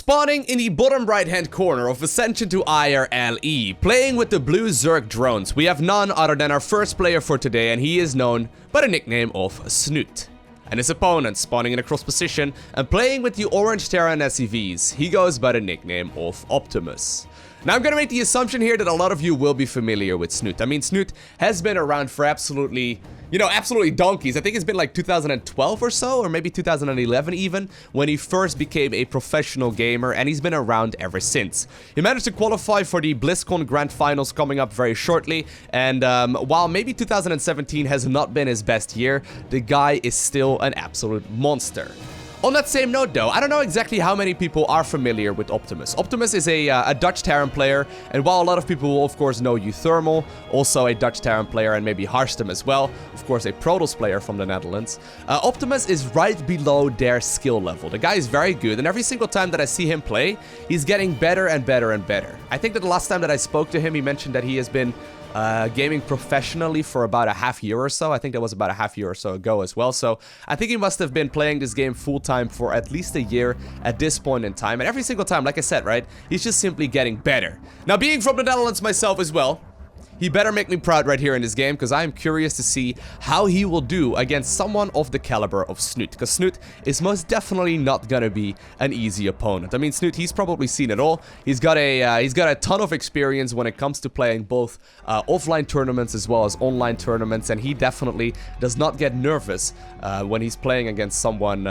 Spawning in the bottom right hand corner of Ascension to IRLE, playing with the blue Zerg drones, we have none other than our first player for today, and he is known by the nickname of Snute. And his opponent, spawning in a cross position and playing with the orange Terran SCVs, he goes by the nickname of Optimus. Now I'm gonna make the assumption here that a lot of you will be familiar with Snute. I mean, Snute has been around for absolutely donkeys. I think it's been like 2012 or so, or maybe 2011 even, when he first became a professional gamer, and he's been around ever since. He managed to qualify for the BlizzCon Grand Finals coming up very shortly, and while maybe 2017 has not been his best year, the guy is still an absolute monster. On that same note though, I don't know exactly how many people are familiar with Optimus. Optimus is a Dutch Terran player, and while a lot of people will of course know Uthermal, also a Dutch Terran player, and maybe Harstem as well, of course a Protoss player from the Netherlands, Optimus is right below their skill level. The guy is very good, and every single time that I see him play, he's getting better and better and better. I think that the last time that I spoke to him, he mentioned that he has been gaming professionally for about a half year or so. I think that was about a half year or so ago as well. So I think he must have been playing this game full time for at least a year at this point in time. And every single time, like I said, right, he's just simply getting better. Now, being from the Netherlands myself as well, he better make me proud right here in this game, because I am curious to see how he will do against someone of the caliber of Snute. Because Snute is most definitely not gonna be an easy opponent. I mean, Snute, he's probably seen it all. He's got a ton of experience when it comes to playing both offline tournaments as well as online tournaments, and he definitely does not get nervous when he's playing against someone,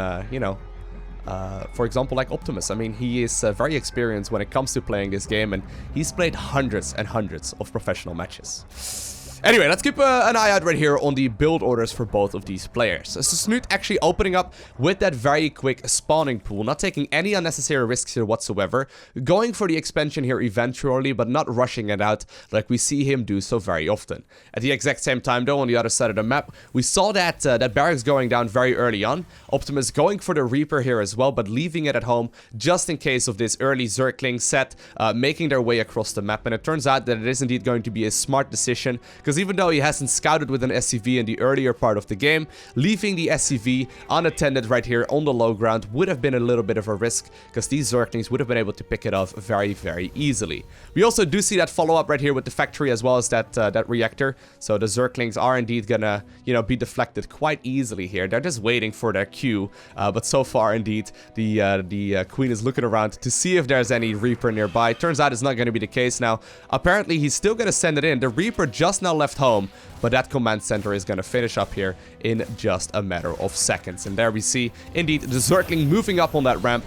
for example, like Optimus. I mean, he is very experienced when it comes to playing this game, and he's played hundreds and hundreds of professional matches. Anyway, let's keep an eye out right here on the build orders for both of these players. So Snute actually opening up with that very quick spawning pool, not taking any unnecessary risks here whatsoever, going for the expansion here eventually, but not rushing it out like we see him do so very often. At the exact same time though, on the other side of the map, we saw that that barracks going down very early on. Optimus going for the Reaper here as well, but leaving it at home just in case of this early Zergling set making their way across the map. And it turns out that it is indeed going to be a smart decision, because even though he hasn't scouted with an SCV in the earlier part of the game, leaving the SCV unattended right here on the low ground would have been a little bit of a risk, because these Zerglings would have been able to pick it off very, very easily. We also do see that follow-up right here with the factory as well as that reactor, so the Zerglings are indeed gonna, be deflected quite easily here. They're just waiting for their cue, but so far indeed the Queen is looking around to see if there's any Reaper nearby. Turns out it's not going to be the case now. Apparently he's still going to send it in. The Reaper just now left home, but that command center is going to finish up here in just a matter of seconds. And there we see indeed the Zergling moving up on that ramp,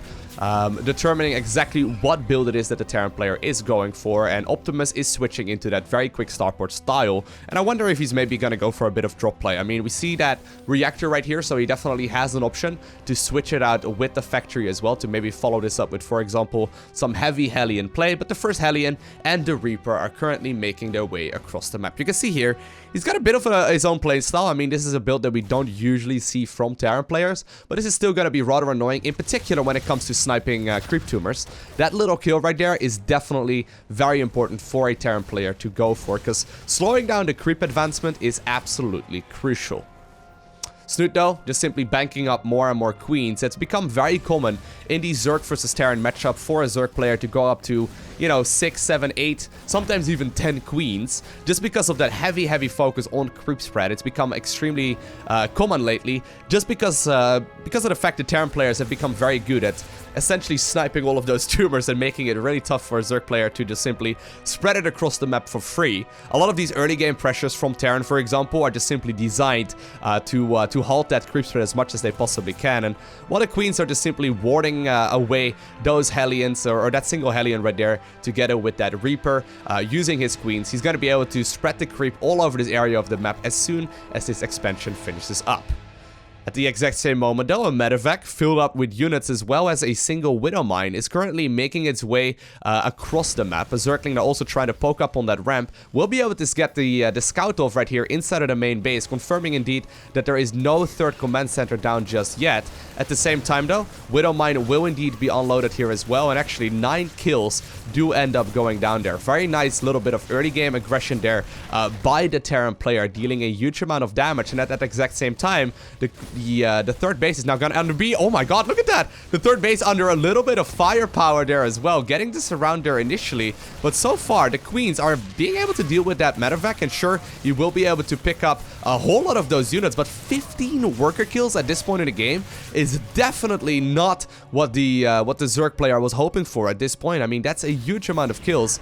determining exactly what build it is that the Terran player is going for, and Optimus is switching into that very quick starport style, and I wonder if he's maybe gonna go for a bit of drop play. I mean, we see that reactor right here, so he definitely has an option to switch it out with the factory as well, to maybe follow this up with, for example, some heavy Hellion play, but the first Hellion and the Reaper are currently making their way across the map. You can see here, he's got a bit of his own play style. I mean, this is a build that we don't usually see from Terran players, but this is still gonna be rather annoying, in particular when it comes to sniping creep tumors. That little kill right there is definitely very important for a Terran player to go for, because slowing down the creep advancement is absolutely crucial. Snute though, just simply banking up more and more queens. It's become very common in the Zerg versus Terran matchup for a Zerg player to go up to, 6, 7, 8, sometimes even 10 queens, just because of that heavy focus on creep spread. It's become extremely common lately, just because of the fact that Terran players have become very good at essentially sniping all of those tumors and making it really tough for a Zerg player to just simply spread it across the map for free. A lot of these early game pressures from Terran, for example, are just simply designed to halt that creep spread as much as they possibly can, and while the queens are just simply warding away those Hellions, or that single Hellion right there, together with that Reaper, using his queens, he's going to be able to spread the creep all over this area of the map as soon as this expansion finishes up. At the exact same moment though, a medevac filled up with units as well as a single Widow Mine is currently making its way across the map. A Zergling that also trying to poke up on that ramp will be able to get the scout off right here inside of the main base, confirming indeed that there is no third command center down just yet. At the same time though, Widow Mine will indeed be unloaded here as well, and actually 9 kills do end up going down there. Very nice little bit of early game aggression there by the Terran player, dealing a huge amount of damage, and at that exact same time, the the third base is now going to be... Oh my god, look at that! The third base under a little bit of firepower there as well, getting this around there initially. But so far, the Queens are being able to deal with that medevac, and sure, you will be able to pick up a whole lot of those units, but 15 worker kills at this point in the game is definitely not what the Zerg player was hoping for at this point. I mean, that's a huge amount of kills.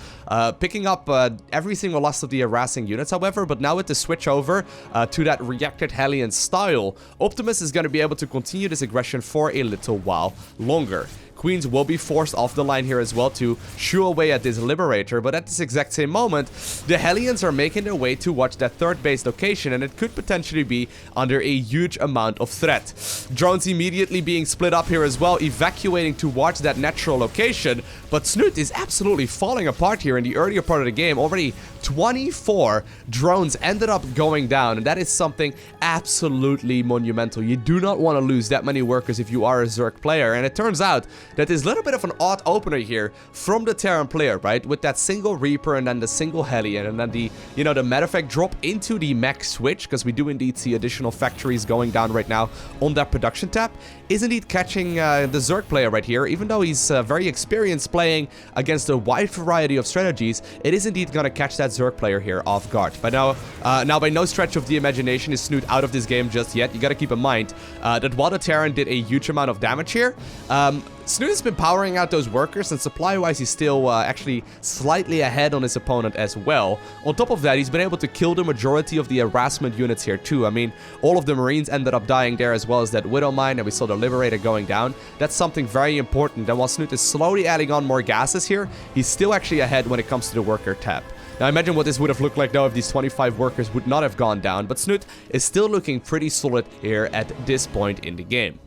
Picking up every single last of the harassing units, however, but now with the switch over to that reacted Hellion style, Optimus is going to be able to continue this aggression for a little while longer. Queens will be forced off the line here as well to shoo away at this Liberator, but at this exact same moment, the Hellions are making their way towards that third base location, and it could potentially be under a huge amount of threat. Drones immediately being split up here as well, evacuating towards that natural location, but Snute is absolutely falling apart here in the earlier part of the game. Already 24 drones ended up going down, and that is something absolutely monumental. You do not want to lose that many workers if you are a Zerg player, and it turns out that is a little bit of an odd opener here from the Terran player, right? With that single Reaper and then the single Hellion and then the, the medevac drop into the MECH switch, because we do indeed see additional factories going down right now on that production tab, is indeed catching the Zerg player right here. Even though he's very experienced playing against a wide variety of strategies, it is indeed going to catch that Zerg player here off guard. But now by no stretch of the imagination is Snute out of this game just yet. You got to keep in mind that while the Terran did a huge amount of damage here, Snute has been powering out those workers, and supply-wise he's still actually slightly ahead on his opponent as well. On top of that, he's been able to kill the majority of the harassment units here too. I mean, all of the Marines ended up dying there, as well as that Widow Mine, and we saw the Liberator going down. That's something very important, and while Snute is slowly adding on more gases here, he's still actually ahead when it comes to the worker tab. Now imagine what this would have looked like though if these 25 workers would not have gone down, but Snute is still looking pretty solid here at this point in the game.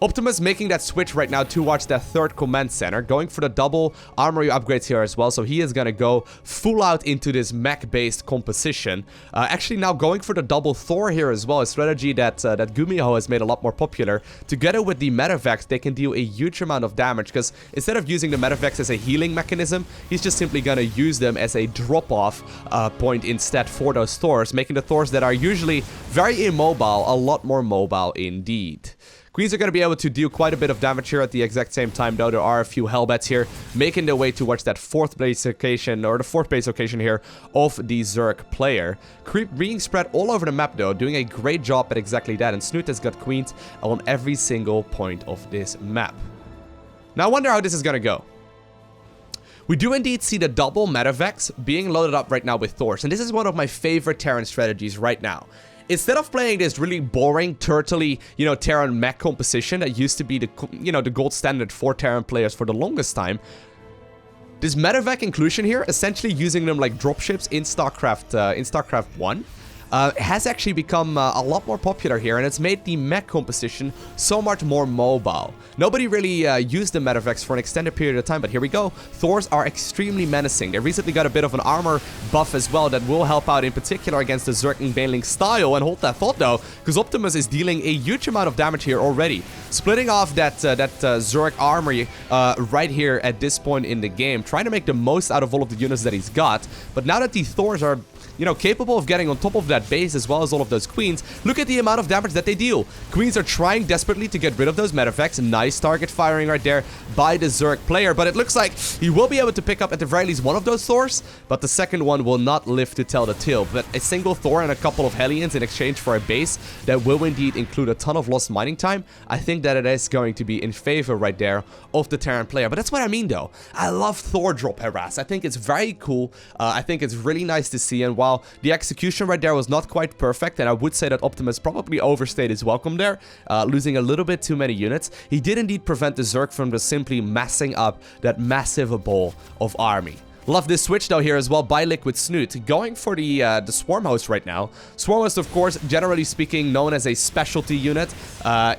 Optimus making that switch right now towards that third command center, going for the double armory upgrades here as well, so he is going to go full out into this mech-based composition. Actually now going for the double Thor here as well, a strategy that Gumiho has made a lot more popular. Together with the medevacs, they can deal a huge amount of damage, because instead of using the medevacs as a healing mechanism, he's just simply going to use them as a drop-off point instead for those Thors, making the Thors that are usually very immobile a lot more mobile indeed. Queens are going to be able to deal quite a bit of damage here at the exact same time, though. There are a few Hellbats here making their way towards that fourth base location, or the fourth base location here of the Zerg player. Creep being spread all over the map, though, doing a great job at exactly that, and Snute has got Queens on every single point of this map. Now, I wonder how this is going to go. We do indeed see the double medevacs being loaded up right now with Thors, and this is one of my favorite Terran strategies right now. Instead of playing this really boring, turtley, Terran mech composition that used to be the, the gold standard for Terran players for the longest time, this medevac inclusion here, essentially using them like dropships in StarCraft 1, has actually become a lot more popular here, and it's made the mech composition so much more mobile. Nobody really used the medevacs for an extended period of time, but here we go. Thors are extremely menacing. They recently got a bit of an armor buff as well that will help out in particular against the Zerg and Baneling style, and hold that thought though, because Optimus is dealing a huge amount of damage here already. Splitting off that Zerg armory right here at this point in the game, trying to make the most out of all of the units that he's got, but now that the Thors are capable of getting on top of that base as well as all of those Queens, look at the amount of damage that they deal. Queens are trying desperately to get rid of those medevacs. Nice target firing right there by the Zerg player, but it looks like he will be able to pick up at the very least one of those Thors, but the second one will not live to tell the tale. But a single Thor and a couple of Hellions in exchange for a base that will indeed include a ton of lost mining time, I think that it is going to be in favor right there of the Terran player. But that's what I mean though. I love Thor drop harass. I think it's very cool. I think it's really nice to see, and while the execution right there was not quite perfect, and I would say that Optimus probably overstayed his welcome there, losing a little bit too many units, he did indeed prevent the Zerg from just simply massing up that massive ball of army. Love this switch though here as well by Liquid Snute, going for the Swarm Host right now. Swarm Host, of course, generally speaking, known as a specialty unit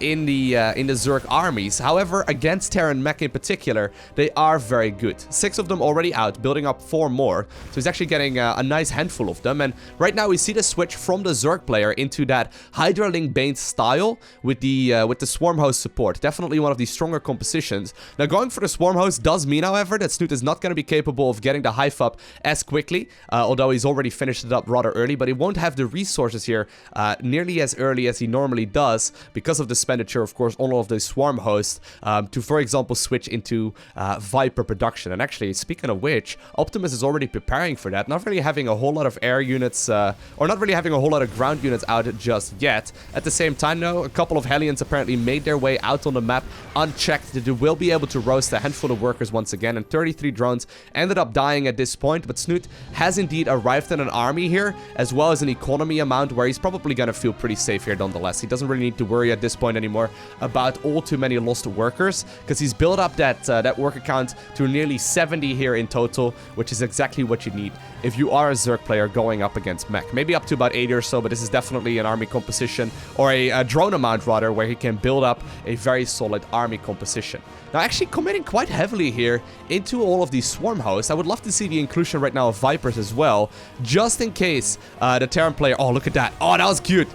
in the Zerg armies. However, against Terran mech in particular, they are very good. 6 of them already out, building up 4 more. So he's actually getting a nice handful of them. And right now we see the switch from the Zerg player into that Hydraling Bane style with the Swarm Host support. Definitely one of the stronger compositions. Now going for the Swarm Host does mean, however, that Snute is not going to be capable of getting starting the hive up as quickly, although he's already finished it up rather early, but he won't have the resources here nearly as early as he normally does because of the expenditure, of course, on all of those swarm hosts to, for example, switch into Viper production. And actually, speaking of which, Optimus is already preparing for that, not really having a whole lot of air units, or not really having a whole lot of ground units out just yet. At the same time, though, a couple of Hellions apparently made their way out on the map unchecked. They will be able to roast a handful of workers once again, and 33 drones ended up dying at this point, but Snute has indeed arrived in an army here, as well as an economy amount where he's probably going to feel pretty safe here nonetheless. He doesn't really need to worry at this point anymore about all too many lost workers, because he's built up that worker count to nearly 70 here in total, which is exactly what you need if you are a Zerg player going up against MECH. Maybe up to about 80 or so, but this is definitely an army composition, or a drone amount rather, where he can build up a very solid army composition. Now, actually committing quite heavily here into all of these swarm hosts. I would love to see the inclusion right now of Vipers as well, just in case the Terran player... Oh, look at that. Oh, that was cute.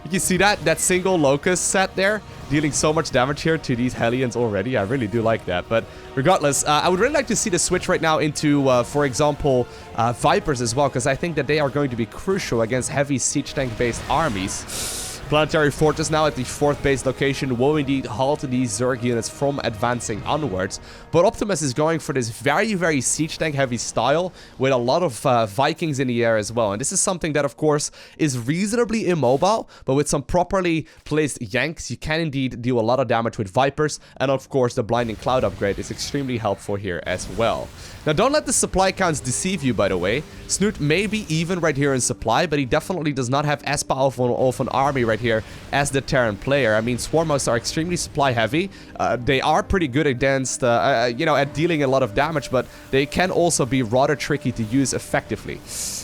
You can see that single Locust set there, dealing so much damage here to these Hellions already. I really do like that. But regardless, I would really like to see the switch right now into, for example, Vipers as well, because I think that they are going to be crucial against heavy siege tank-based armies. Planetary Fortress now at the 4th base location will indeed halt these Zerg units from advancing onwards. But Optimus is going for this very, very siege tank heavy style with a lot of Vikings in the air as well. And this is something that, of course, is reasonably immobile, but with some properly placed yanks, you can indeed do a lot of damage with Vipers. And of course, the Blinding Cloud upgrade is extremely helpful here as well. Now, don't let the supply counts deceive you, by the way. Snute may be even right here in supply, but he definitely does not have as powerful of an army right here as the Terran player. I mean, swarm hosts are extremely supply heavy. They are pretty good against, you know, at dealing a lot of damage, but they can also be rather tricky to use effectively.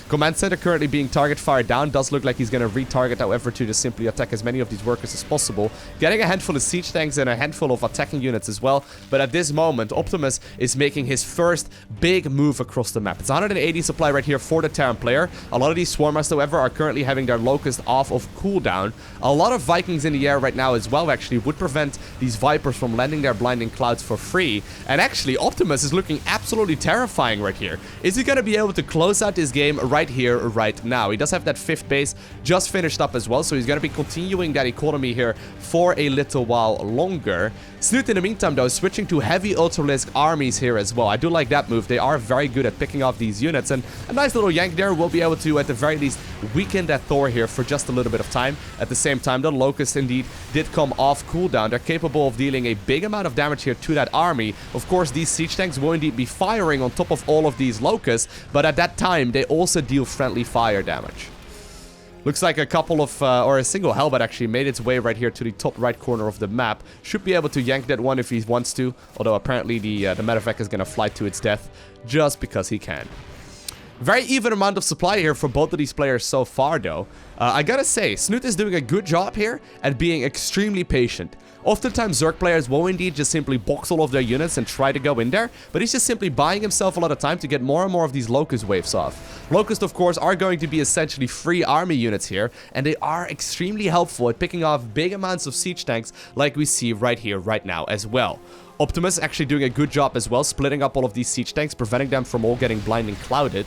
Command Center currently being target fired down. Does look like he's going to retarget, however, to just simply attack as many of these workers as possible. Getting a handful of siege tanks and a handful of attacking units as well. But at this moment, Optimus is making his first big move across the map. It's 180 supply right here for the Terran player. A lot of these swarmers, however, are currently having their Locust off of cooldown. A lot of Vikings in the air right now as well, actually, would prevent these Vipers from landing their Blinding Clouds for free. And actually, Optimus is looking absolutely terrifying right here. Is he going to be able to close out this game right here, right now? He does have that 5th base just finished up as well, so he's going to be continuing that economy here for a little while longer. Snute, in the meantime, though, switching to heavy Ultralisk armies here as well. I do like that move. They are very good at picking off these units, and a nice little yank there will be able to, at the very least, weaken that Thor here for just a little bit of time. At the same time, the Locust indeed did come off cooldown. They're capable of dealing a big amount of damage here to that army. Of course, these siege tanks will indeed be firing on top of all of these Locusts, but at that time, they also deal friendly fire damage. Looks like a couple of, or a single Hellbat actually made its way right here to the top right corner of the map. Should be able to yank that one if he wants to, although apparently the medevac is going to fly to its death just because he can. Very even amount of supply here for both of these players so far, though. I gotta say, Snute is doing a good job here at being extremely patient. Oftentimes, Zerg players will indeed just simply box all of their units and try to go in there, but he's just simply buying himself a lot of time to get more and more of these Locust waves off. Locusts, of course, are going to be essentially free army units here, and they are extremely helpful at picking off big amounts of siege tanks like we see right here, right now as well. Optimus actually doing a good job as well, splitting up all of these siege tanks, preventing them from all getting blinding clouded.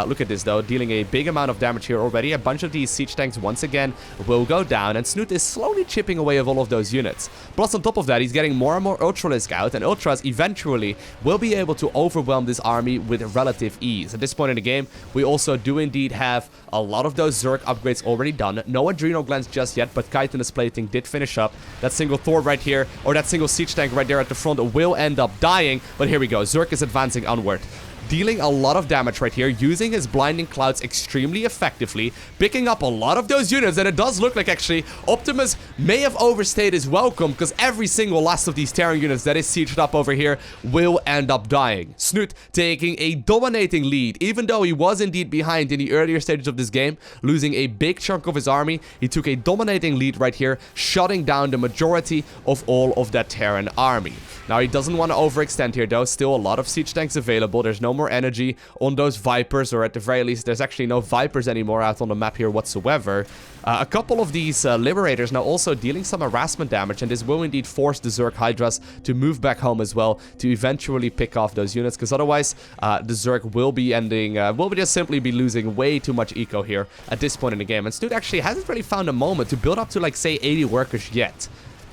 Look at this, though, dealing a big amount of damage here already. A bunch of these siege tanks, once again, will go down, and Snute is slowly chipping away of all of those units. Plus, on top of that, he's getting more and more Ultralisk out, and Ultras eventually will be able to overwhelm this army with relative ease. At this point in the game, we also do indeed have a lot of those Zerg upgrades already done. No Adrenal Glands just yet, but Chitinous Plating did finish up. That single Thor right here, or that single siege tank right there at the front, will end up dying, but here we go. Zerg is advancing onward, dealing a lot of damage right here, using his Blinding Clouds extremely effectively, picking up a lot of those units, and it does look like actually Optimus may have overstayed his welcome, because every single last of these Terran units that is sieged up over here will end up dying. Snute taking a dominating lead, even though he was indeed behind in the earlier stages of this game, losing a big chunk of his army. He took a dominating lead right here, shutting down the majority of all of that Terran army. Now, he doesn't want to overextend here, though. Still a lot of siege tanks available. There's no more energy on those Vipers, or at the very least, there's actually no Vipers anymore out on the map here whatsoever. A couple of these Liberators now also dealing some harassment damage, and this will indeed force the Zerg Hydras to move back home as well to eventually pick off those units, because otherwise the Zerg will be ending, will just simply be losing way too much eco here at this point in the game. And Snute actually hasn't really found a moment to build up to, like, say, 80 workers yet.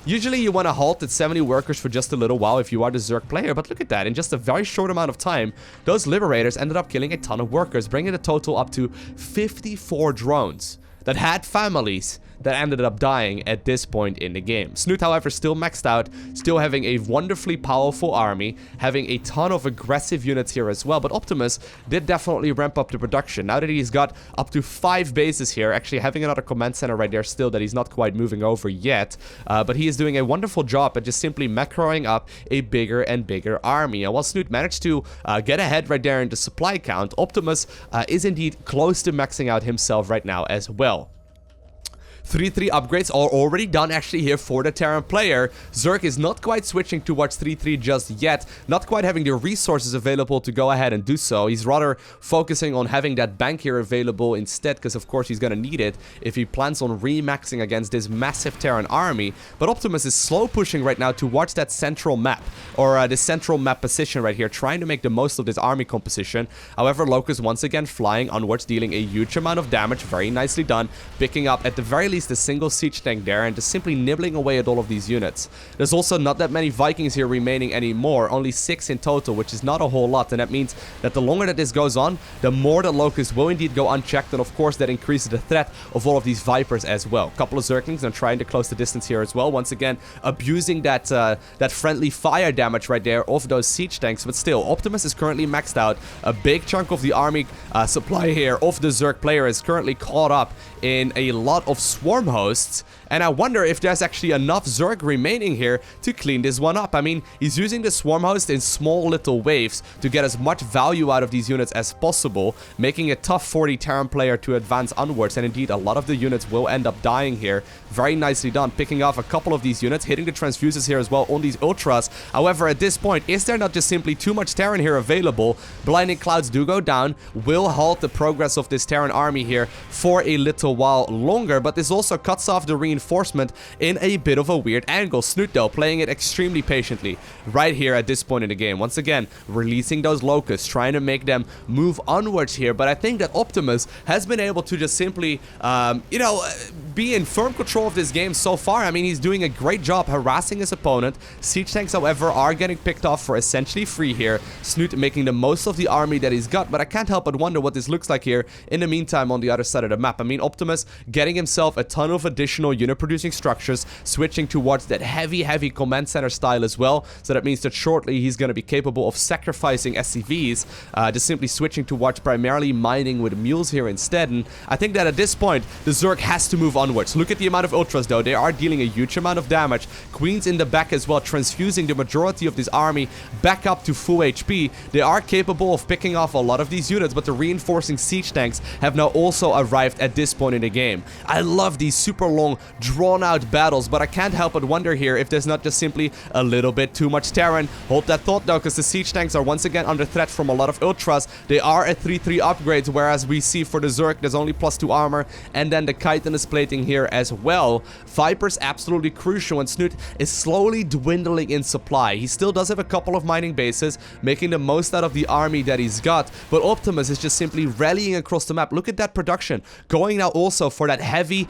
Usually you want to halt at 70 workers for just a little while if you are the Zerg player, but look at that. In just a very short amount of time, those Liberators ended up killing a ton of workers, bringing the total up to 54 drones that had families that ended up dying at this point in the game. Snute, however, still maxed out, still having a wonderfully powerful army, having a ton of aggressive units here as well, but Optimus did definitely ramp up the production. Now that he's got up to 5 bases here, actually having another command center right there still that he's not quite moving over yet, but he is doing a wonderful job at just simply macroing up a bigger and bigger army. And while Snute managed to get ahead right there in the supply count, Optimus is indeed close to maxing out himself right now as well. 3-3 upgrades are already done actually here for the Terran player. Zerg is not quite switching towards 3-3 just yet, not quite having the resources available to go ahead and do so. He's rather focusing on having that bank here available instead, because of course he's going to need it if he plans on remaxing against this massive Terran army. But Optimus is slow pushing right now towards that central map, or the central map position right here, trying to make the most of this army composition. However, Locust once again flying onwards, dealing a huge amount of damage, very nicely done, picking up at the very least a single siege tank there and just simply nibbling away at all of these units. There's also not that many Vikings here remaining anymore, only 6 in total, which is not a whole lot, and that means that the longer that this goes on, the more the Locust will indeed go unchecked, and of course that increases the threat of all of these Vipers as well. Couple of Zerglings and trying to close the distance here as well, once again abusing that that friendly fire damage right there of those siege tanks, but still Optimus is currently maxed out. A big chunk of the army supply here of the Zerg player is currently caught up in a lot of swarm hosts, and I wonder if there's actually enough Zerg remaining here to clean this one up. I mean, he's using the swarm host in small little waves to get as much value out of these units as possible, making it tough for the Terran player to advance onwards, and indeed a lot of the units will end up dying here. Very nicely done, picking off a couple of these units, hitting the transfuses here as well on these ultras. However, at this point, is there not just simply too much Terran here available? Blinding clouds do go down, will halt the progress of this Terran army here for a little while longer, but this also cuts off the reinforcement in a bit of a weird angle. Snute, though, playing it extremely patiently right here at this point in the game. Once again, releasing those Locusts, trying to make them move onwards here, but I think that Optimus has been able to just simply, you know, be in firm control of this game so far. I mean, he's doing a great job harassing his opponent. Siege tanks, however, are getting picked off for essentially free here. Snute making the most of the army that he's got, but I can't help but wonder what this looks like here in the meantime on the other side of the map. I mean, Optimus getting himself a ton of additional unit-producing structures, switching towards that heavy command center style as well, so that means that shortly he's going to be capable of sacrificing SCVs, just simply switching towards primarily mining with mules here instead. And I think that at this point, the Zerg has to move onwards. Look at the amount of ultras, though. They are dealing a huge amount of damage. Queens in the back as well, transfusing the majority of this army back up to full HP. They are capable of picking off a lot of these units, but the reinforcing siege tanks have now also arrived at this point in the game. I love these super long, drawn-out battles, but I can't help but wonder here if there's not just simply a little bit too much Terran. Hold that thought, though, because the siege tanks are once again under threat from a lot of ultras. They are at 3-3 upgrades, whereas we see for the Zerg, there's only +2 armor, and then the chitin is plating here as well. Viper's absolutely crucial, and Snute is slowly dwindling in supply. He still does have a couple of mining bases, making the most out of the army that he's got, but Optimus is just simply rallying across the map. Look at that production. Going now also for that heavy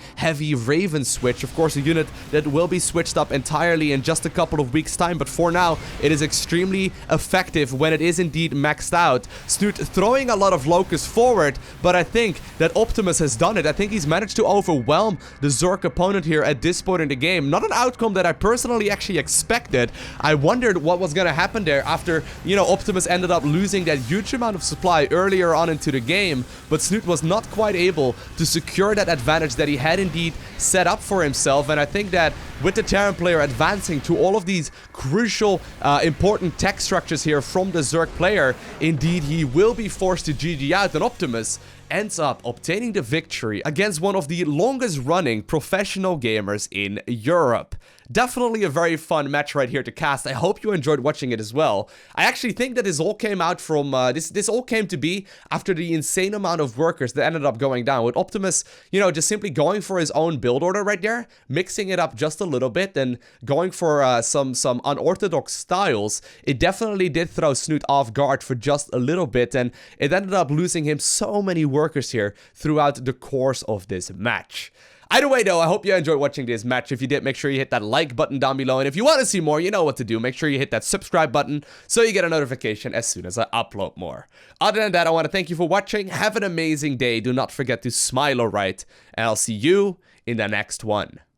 Raven switch. Of course, a unit that will be switched up entirely in just a couple of weeks' time, but for now, it is extremely effective when it is indeed maxed out. Snute throwing a lot of Locusts forward, but I think that Optimus has done it. I think he's managed to overwhelm the Zerg opponent here at this point in the game. Not an outcome that I personally actually expected. I wondered what was going to happen there after, you know, Optimus ended up losing that huge amount of supply earlier on into the game, but Snute was not quite able to secure that advantage that he had indeed set up for himself. And I think that with the Terran player advancing to all of these crucial, important tech structures here from the Zerg player, indeed he will be forced to GG out, and Optimus ends up obtaining the victory against one of the longest running professional gamers in Europe. Definitely a very fun match right here to cast. I hope you enjoyed watching it as well. I actually think that this all came out from, this all came to be after the insane amount of workers that ended up going down, with Optimus, you know, just simply going for his own build order right there, mixing it up just a little bit, and going for some unorthodox styles. It definitely did throw Snute off guard for just a little bit, and it ended up losing him so many workers here throughout the course of this match. Either way though, I hope you enjoyed watching this match. If you did, make sure you hit that like button down below, and if you want to see more, you know what to do. Make sure you hit that subscribe button so you get a notification as soon as I upload more. Other than that, I want to thank you for watching. Have an amazing day. Do not forget to smile alright, and I'll see you in the next one.